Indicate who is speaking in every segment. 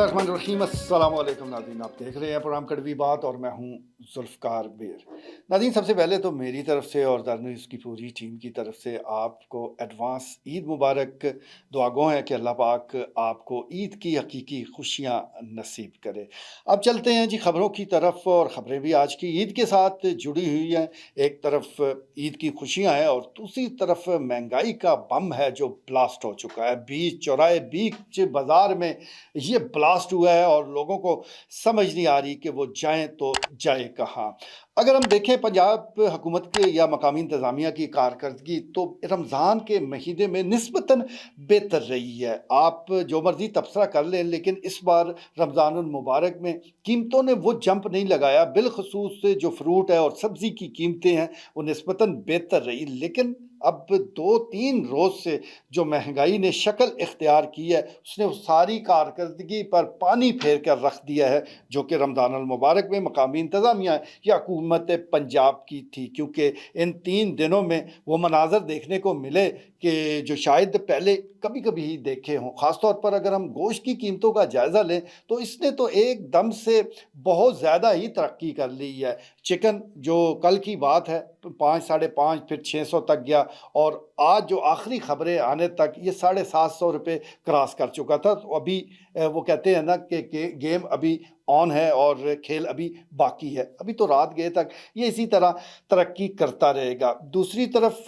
Speaker 1: बिस्मिल्लाहिर्रहमानिर्रहीम। अस्सलाम वालेकुम नाज़रीन, आप देख रहे हैं प्रोग्राम कड़वी बात और मैं हूं जुल्फ़कार बेर। नाज़रीन, सबसे पहले तो मेरी तरफ से और दार न्यूज़ की पूरी टीम की तरफ से आपको एडवांस ईद मुबारक। दुआ गो है कि अल्लाह पाक आपको ईद की हकीकी खुशियाँ नसीब करे। अब चलते हैं जी खबरों की तरफ, और ख़बरें भी आज की ईद के साथ जुड़ी हुई हैं। एक तरफ ईद की खुशियाँ हैं और दूसरी तरफ महंगाई का बम है जो ब्लास्ट हो चुका है। बीच चौराहे, बीच बाज़ार में ये ब्लास्ट हुआ है और लोगों को समझ नहीं आ रही कि वो जाएं तो जाए कहाँ। अगर हम देखें पंजाब हुकूमत के या मकामी इंतज़ामिया की कारकर्दगी, तो रमज़ान के महीने में निस्बतन बेहतर रही है। आप जो मर्ज़ी तबसरा कर लें, लेकिन इस बार रमज़ानुल मुबारक में कीमतों ने वो जंप नहीं लगाया। बिलखसूस जो फ्रूट है और सब्ज़ी की कीमतें हैं वो निस्बतन बेहतर रही, लेकिन अब 2-3 रोज़ से जो महंगाई ने शक्ल इख्तियार की है, उसने उस सारी कारकर्दगी पर पानी फेर कर रख दिया है, जो कि रमज़ानुल मुबारक में मकामी इंतज़ामिया या हुकूमत पंजाब की थी। क्योंकि इन 3 दिनों में वो मनाज़र देखने को मिले कि जो शायद पहले कभी कभी ही देखे हों। ख़ास तौर पर अगर हम गोश्त की कीमतों का जायज़ा लें, तो इसने तो एकदम से बहुत ज़्यादा ही तरक्की कर ली है। चिकन जो कल की बात है 5, साढ़े 5, फिर 600 तक गया, और आज जो आखिरी खबरें आने तक ये 750 रुपये क्रॉस कर चुका था। तो अभी वो कहते हैं ना कि गेम अभी ऑन है और खेल अभी बाकी है। अभी तो रात गए तक ये इसी तरह तरक्की करता रहेगा। दूसरी तरफ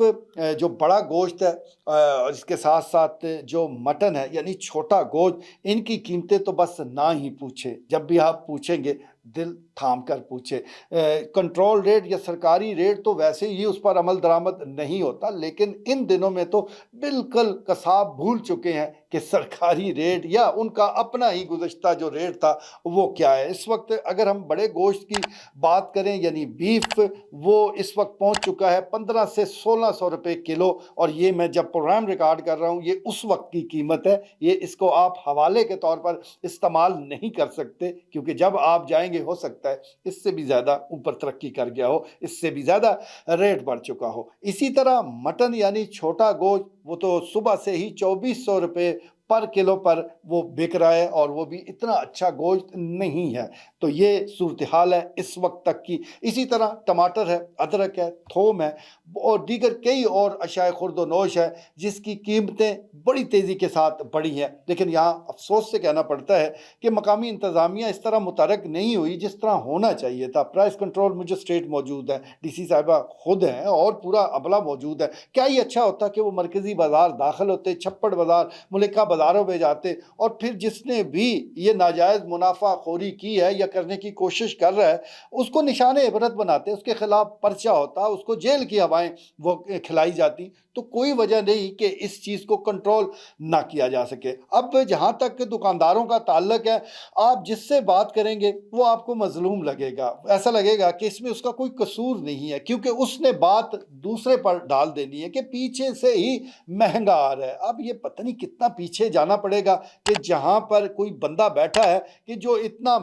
Speaker 1: जो बड़ा गोश्त है और इसके साथ साथ जो मटन है यानी छोटा गोश्त, इनकी कीमतें तो बस ना ही पूछे। जब भी आप पूछेंगे दिल थाम कर पूछे। कंट्रोल रेट या सरकारी रेट तो वैसे ही उस पर अमल दरामद नहीं होता, लेकिन इन दिनों में तो बिल्कुल कसाब भूल चुके हैं कि सरकारी रेट या उनका अपना ही गुज़श्ता जो रेट था वो क्या है। इस वक्त अगर हम बड़े गोश्त की बात करें यानी बीफ, वो इस वक्त पहुंच चुका है 15 से 1600 रुपये किलो, और ये मैं जब प्रोग्राम रिकॉर्ड कर रहा हूँ ये उस वक्त की कीमत है। ये इसको आप हवाले के तौर पर इस्तेमाल नहीं कर सकते, क्योंकि जब आप जाएंगे हो सकता है इससे भी ज़्यादा ऊपर तरक्की कर गया हो, इससे भी ज़्यादा रेट बढ़ चुका हो। इसी तरह मटन यानी छोटा गोश्त, वो तो सुबह से ही 2400 रुपये पर किलो पर वो बिक रहा है, और वो भी इतना अच्छा गोश्त नहीं है। तो ये सूरत हाल है इस वक्त तक की। इसी तरह टमाटर है, अदरक है, थोम है और दीगर कई और अशाए खुर्दोनोश है जिसकी कीमतें बड़ी तेज़ी के साथ बढ़ी हैं। लेकिन यहाँ अफसोस से कहना पड़ता है कि मकामी इंतज़ामिया इस तरह मुतरक नहीं हुई जिस तरह होना चाहिए था। प्राइस कंट्रोल मजिस्ट्रेट मौजूद है, डीसी साहिबा खुद हैं और पूरा अमला मौजूद है। क्या ही अच्छा होता कि वो मरकज़ी बाज़ार दाखिल होते, छप्पड़ बाज़ार, मुल्का बाज़ारों में जाते, और फिर जिसने भी ये नाजायज़ मुनाफाखोरी की है या करने की कोशिश कर रहा है उसको निशाने इबरत बनाते, उसके खिलाफ पर्चा होता, उसको जेल की हवाएं वो खिलाई जाती। तो कोई वजह नहीं कि इस चीज़ को कंट्रोल ना किया जा सके। अब जहाँ तक दुकानदारों का ताल्लुक है, आप जिससे बात करेंगे वो आपको मजलूम लगेगा। ऐसा लगेगा कि इसमें उसका कोई कसूर नहीं है, क्योंकि उसने बात दूसरे पर डाल देनी है कि पीछे से ही महंगा आ रहा है। अब ये पता नहीं कितना पीछे जाना पड़ेगा कि जहाँ पर कोई बंदा बैठा है कि जो इतना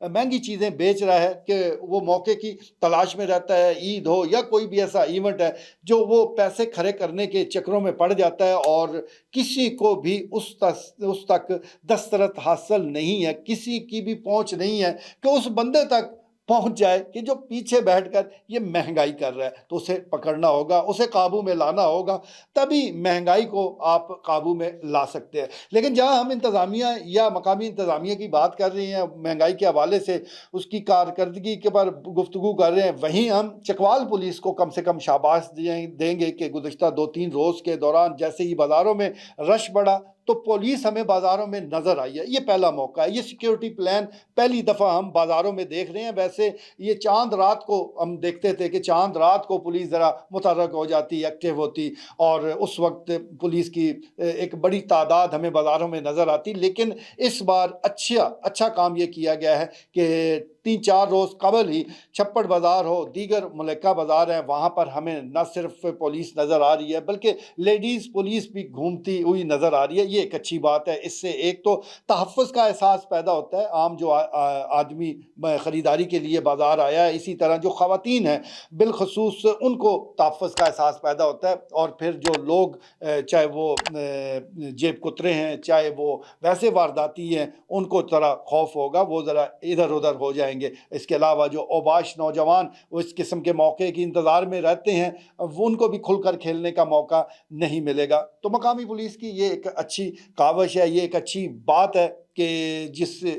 Speaker 1: महंगी चीज़ें बेच रहा है कि वो मौके की तलाश में रहता है। ईद हो या कोई भी ऐसा इवेंट है जो वो पैसे खड़े करने के चक्रों में पड़ जाता है, और किसी को भी उस तक दस्तरस हासिल नहीं है, किसी की भी पहुंच नहीं है कि उस बंदे तक पहुंच जाए कि जो पीछे बैठकर ये महंगाई कर रहा है। तो उसे पकड़ना होगा, उसे काबू में लाना होगा, तभी महंगाई को आप काबू में ला सकते हैं। लेकिन जहां हम इंतज़ामिया या मकामी इंतज़ामिया की बात कर रहे हैं महंगाई के हवाले से, उसकी कारकर्दगी के पर गुफ्तगू कर रहे हैं, वहीं हम चकवाल पुलिस को कम से कम शाबाश देंगे कि गुज़श्ता 2-3 रोज़ के दौरान जैसे ही बाज़ारों में रश बढ़ा तो पुलिस हमें बाज़ारों में नज़र आई है। ये पहला मौका है, ये सिक्योरिटी प्लान पहली दफ़ा हम बाज़ारों में देख रहे हैं। वैसे ये चांद रात को हम देखते थे कि चांद रात को पुलिस ज़रा मुतहर्रक हो जाती, एक्टिव होती, और उस वक्त पुलिस की एक बड़ी तादाद हमें बाज़ारों में नज़र आती। लेकिन इस बार अच्छा काम ये किया गया है कि 3-4 रोज़ कबल ही छप्पड़ बाज़ार हो, दीगर मलक्का बाज़ार हैं, वहाँ पर हमें न सिर्फ पुलिस नज़र आ रही है बल्कि लेडीज़ पुलिस भी घूमती हुई नज़र आ रही है। ये एक अच्छी बात है। इससे एक तो तहफ़्फ़ुज़ का एहसास पैदा होता है। आम जो आदमी ख़रीदारी के लिए बाज़ार आया है, इसी तरह जो ख़वातीन हैं बिलख़ुसूस उनको तहफ़्फ़ुज़ का एहसास पैदा होता है। और फिर जो लोग चाहे वो जेब कुतरे हैं, चाहे वो वैसे वारदाती हैं, उनको ज़रा खौफ होगा, वो ज़रा इधर-उधर हो जाएँगे। इसके अलावा जो औबाश नौजवान वो इस किस्म के मौके के इंतज़ार में रहते हैं, वो उनको भी खुलकर खेलने का मौका नहीं मिलेगा। तो मकामी पुलिस की ये एक अच्छी काविश है, ये एक अच्छी बात है कि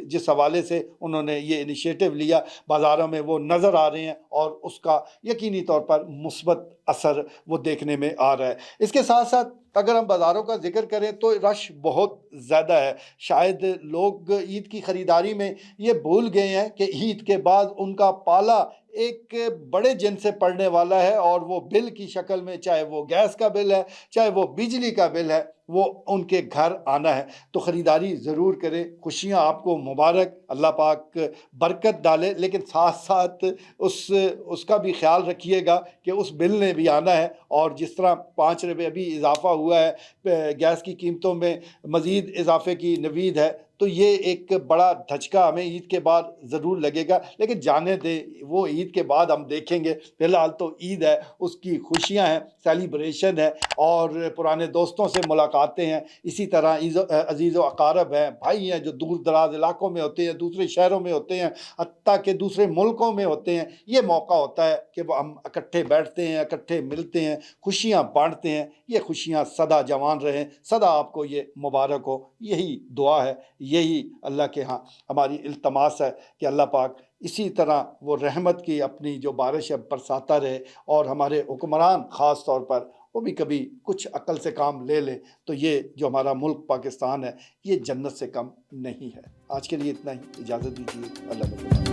Speaker 1: जिस हवाले से उन्होंने ये इनिशिएटिव लिया, बाज़ारों में वो नज़र आ रहे हैं और उसका यकीनी तौर पर मुस्बत असर वो देखने में आ रहा है। इसके साथ-साथ अगर हम बाज़ारों का ज़िक्र करें तो रश बहुत ज़्यादा है। शायद लोग ईद की ख़रीदारी में ये भूल गए हैं कि ईद के बाद उनका पाला एक बड़े जिन से पड़ने वाला है और वो बिल की शक्ल में, चाहे वो गैस का बिल है, चाहे वो बिजली का बिल है, वो उनके घर आना है। तो ख़रीदारी ज़रूर करें। खुशियाँ आपको मुबारक, अल्लाह पाक बरकत डाले, लेकिन साथ-साथ उसका भी ख़्याल रखिएगा कि उस बिल ने भी आना है। और जिस तरह 5 रुपए अभी इज़ाफ़ा हुआ है, गैस की क़ीमतों में मज़ीद इज़ाफ़े की नवीद है, तो ये एक बड़ा धचका हमें ईद के बाद ज़रूर लगेगा। लेकिन जाने दें, वो ईद के बाद हम देखेंगे। फ़िलहाल तो ईद है, उसकी खुशियाँ हैं, सेलिब्रेशन है और पुराने दोस्तों से मुलाकातें हैं। इसी तरह अज़ीज़ व अक़ारब हैं, भाई हैं जो दूर-दराज़ इलाकों में होते हैं, दूसरे शहरों में होते हैं, हत्ता कि दूसरे मुल्कों में होते हैं। ये मौका होता है कि वो हम इकट्ठे बैठते हैं, इकट्ठे मिलते हैं, खुशियाँ बाँटते हैं। ये खुशियाँ सदा जवान रहें, सदा आपको ये मुबारक हो। यही दुआ है, यही अल्लाह के यहाँ हमारी इल्तमास है कि अल्लाह पाक इसी तरह वो रहमत की अपनी जो बारिश है बरसाता रहे और हमारे हुक्मरान ख़ास तौर पर वो भी कभी कुछ अक्ल से काम ले लें, तो ये जो हमारा मुल्क पाकिस्तान है, ये जन्नत से कम नहीं है। आज के लिए इतना ही, इजाज़त दीजिए। अल्लाह ने